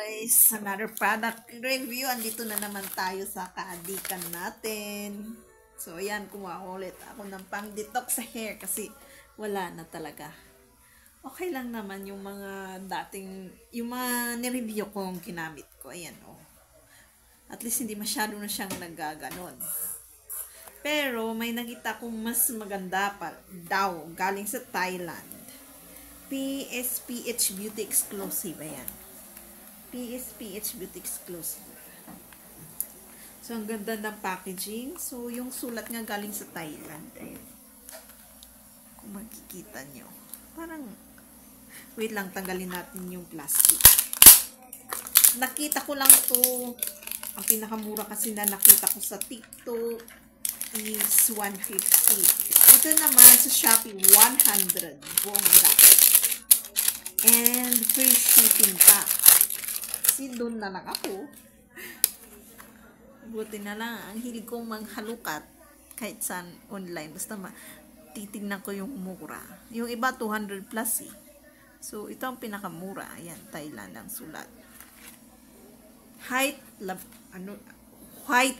guys, another product review. Andito na naman tayo sa kaadikan natin. So ayan, kumuha ulit ako ng pang detox sa hair kasi wala na talaga. Okay lang naman yung mga dating, yung mga nireview kong ginamit ko. Ayan oh. At least hindi masyado na siyang nagaganon. Pero may nakita kong mas maganda pa daw galing sa Thailand. PSPH Beauty Exclusive. Ayan. PSPH Beauty Exclusive. So, ang ganda ng packaging. So, yung sulat nga galing sa Thailand. Ayan. Kung makikita nyo. Parang, wait lang, tanggalin natin yung plastic. Nakita ko lang to. Ang pinakamura kasi na nakita ko sa TikTok is 150. Ito naman sa Shopee, 100. Buong bracket. And free shipping pa. Kasi doon na lang ako. Buti na lang. Ang hilig kong manghalukat kahit saan online. Basta titignan ko yung mura. Yung iba 200 plus eh. So ito ang pinakamura. Ayan, Thailand ang sulat. White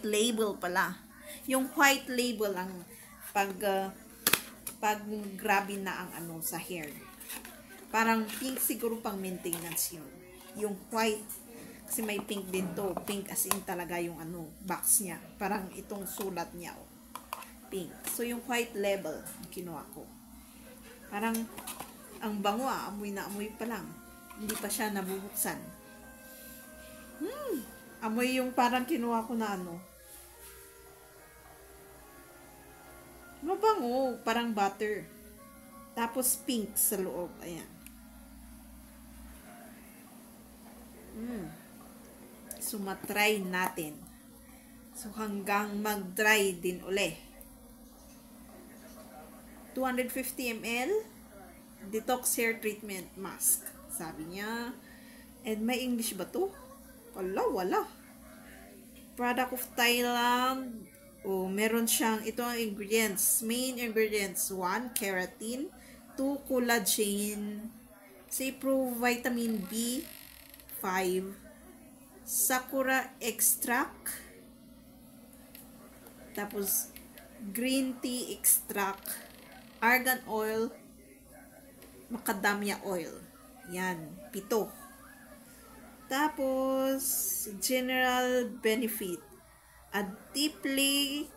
label pala. Yung white label ang pag grabe na ang ano sa hair. Parang pink siguro pang maintenance yun. Yung white, kasi may pink din to. Pink as in talaga yung ano, box niya. Parang itong sulat niya. Oh. Pink. So yung white label, kinuha ko. Parang, ang bango amoy na amoy pa lang. Hindi pa siya nabubuksan. Amoy yung parang kinuha ko na ano. Mabango, parang butter. Tapos pink sa loob. Ayan. So, matry natin. So, hanggang mag-dry din uli. 250 ml Detox Hair Treatment Mask. Sabi niya. And may English ba to? Wala. Product of Thailand. Oh, meron siyang, ito ang ingredients. Main ingredients. 1, keratin. 2, collagen. 3, vitamin B5. Sakura extract. Tapos, green tea extract. Argan oil. Macadamia oil. Yan. 7. Tapos, general benefit. A deeply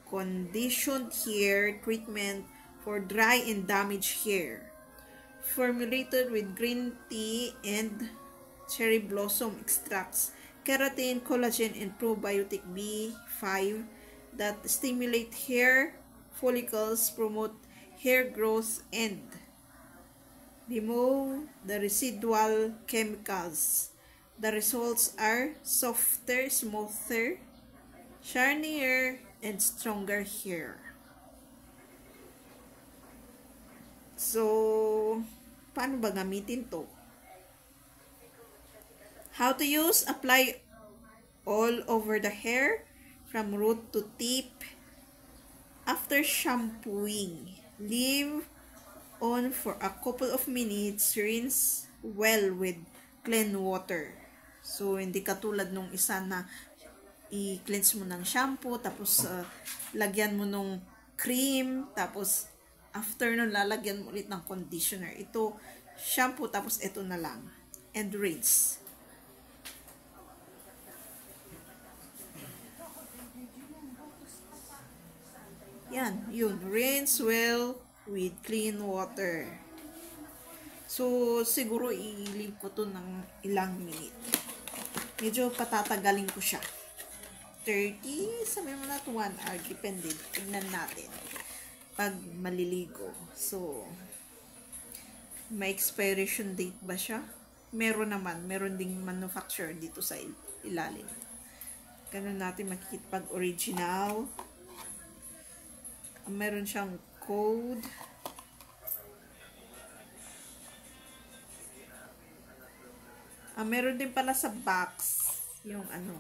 conditioned hair treatment for dry and damaged hair. Formulated with green tea and cherry blossom extracts, keratin, collagen, and probiotic B5 that stimulate hair follicles, promote hair growth, and remove the residual chemicals. The results are softer, smoother, shinier, and stronger hair. So, paano ba gamitin to? How to use? Apply all over the hair from root to tip. After shampooing, leave on for a couple of minutes. Rinse well with clean water. So, hindi katulad nung isa na i-cleanse mo ng shampoo, tapos lagyan mo nung cream, tapos after nun, lalagyan mo ulit ng conditioner. Ito, shampoo, tapos ito na lang. And rinse. Yan, yun. Rinse well with clean water. So, siguro i-leave ko to ng ilang minute. Medyo patatagalin ko siya. 30, sabi mo na to 1 hour. Depende. Tingnan natin. Pag maliligo. So, may expiration date ba siya? Meron naman. Meron ding manufacturer dito sa ilalim. Ganun natin makikita pag original. Meron siyang code. Meron din pala sa box yung ano.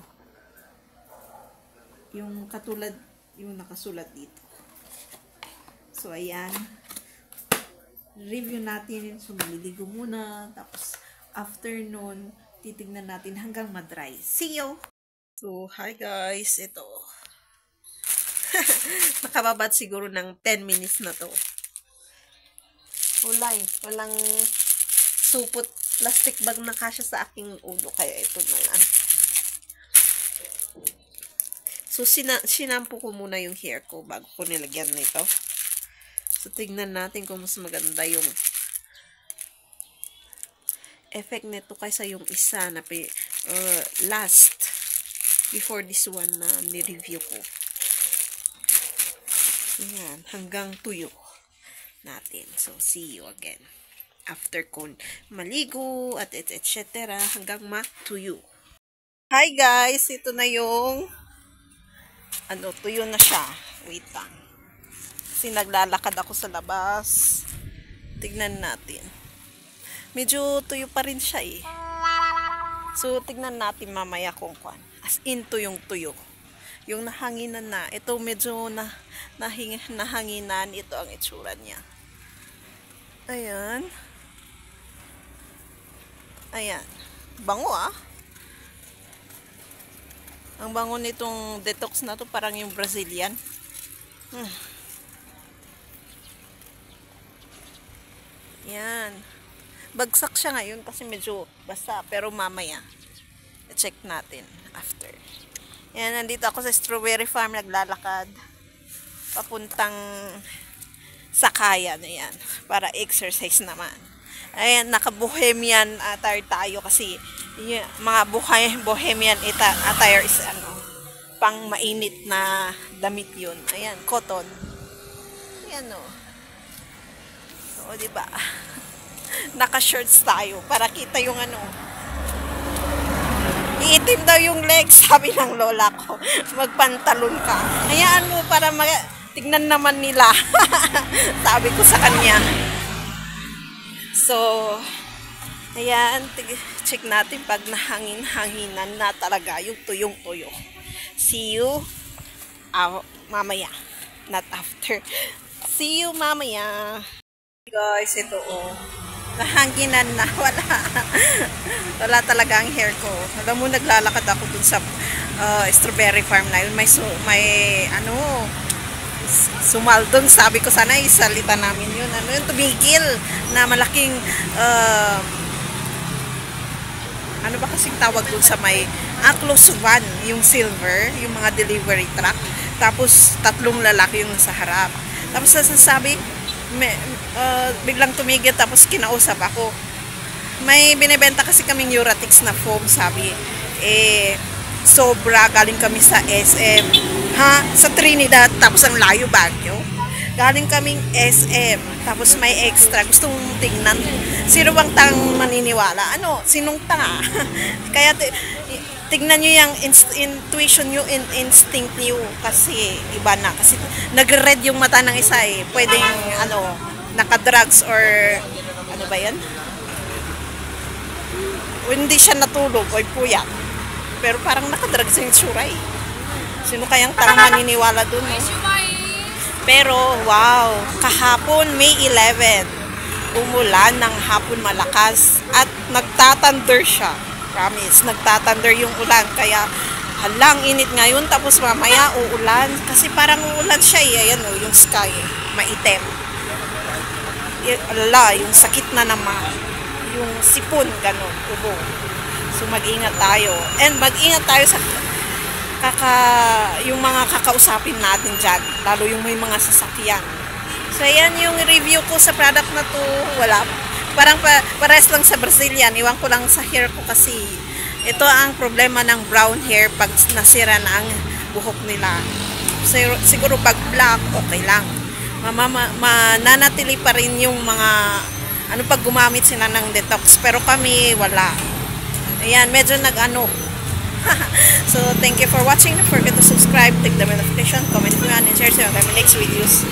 Yung katulad yung nakasulat dito. So, ayan. Review natin. So, maliligo muna. Tapos, After nun, titignan natin hanggang madry. See you! So, hi guys. Ito. Nakababad siguro ng 10 minutes na to. Walang supot plastic bag na kasya sa aking ulo. Kaya ito na lang. So, sinampo ko muna yung hair ko bago ko nilagyan nito. So, tignan natin kung mas maganda yung effect nito kaysa yung isa na last before this one na ni-review ko. Ayan, hanggang tuyo natin. So, see you again. After ko maligo at etc. hanggang matuyo. Hi guys! Ito na yung tuyo na siya. Wait lang. Kasi naglalakad ako sa labas. Tignan natin. Medyo tuyo pa rin siya eh. So, tignan natin mamaya kung as in tuyong tuyo. Yung nahanginan na. Ito medyo nahanginan. Ito ang itsura niya. Ayan. Ayan. Bango ah. Ang bango nitong detox na to parang yung Brazilian. Yan. Bagsak siya ngayon kasi medyo basa. Pero mamaya, check natin after. Yan, nandito ako sa strawberry farm naglalakad. Papuntang Sakayan. Ayan. Para exercise naman. Ayan, naka-bohemian attire tayo kasi mga bohemian attire is pang mainit na damit yun. Ayan, cotton. Ayan o. O, diba? Naka-shirts tayo para kita yung iitim daw yung legs, sabi ng lola ko. Magpantalon ka. Hayaan mo para tignan naman nila. Sabi ko sa kanya. So, ayan, check natin pag nahangin-hanginan na talaga yung tuyong-tuyo. See you mamaya. Not after. See you mamaya. Guys, ito nahanginan na. Wala talaga ang hair ko. Alam mo, naglalakad ako dun sa strawberry farm na yun. May sumaldon. Sabi ko sana isalita namin yun. Yung tumigil na malaking ano ba kasing tawag dun sa may close van, yung silver, yung mga delivery truck. Tapos 3 lalaki yung sa harap. Tapos sasabi, biglang tumigil tapos kinausap ako. May binibenta kasi kaming Neuratix na foam, sabi. Sobra, galing kami sa SM. Sa Trinidad, tapos ang layo, Baguio. Galing kaming SM, tapos may extra. Gusto mong tingnan. Sino bang tang maniniwala? Sinong tanga? Kaya tignan nyo yung intuition nyo, instinct nyo. Kasi iba na. Kasi nag-red yung mata ng isa eh. Pwedeng, naka-drugs or, ano ba yan? Hindi siya natulog o puyat. Pero parang nakadrugs yung itsura eh. Sino kayang tang maniniwala dun? Pero, wow, kahapon, May 11, umulan ng hapon malakas at nagtatander siya. Promise, nagtatander yung ulan. Kaya, halang init ngayon, tapos mamaya uulan. Kasi parang uulan siya eh. Ayan yung sky, maitim. Yung sakit na naman. Yung sipon, ganun, ubo. So, mag-ingat tayo. And mag-ingat tayo sa yung mga kakausapin natin dyan, lalo yung may mga sasakyan. So, ayan yung review ko sa product na to. Wala. Parang pares lang sa Brazilian. Iwan ko lang sa hair ko kasi ito ang problema ng brown hair pag nasira na ang buhok nila. So, siguro pag black, okay lang. Mananatili pa rin yung mga pag gumamit sila ng detox. Pero kami, wala. Ayan, medyo So, thank you for watching. Don't forget to subscribe, click the bell notification, comment, and share sa mga next videos.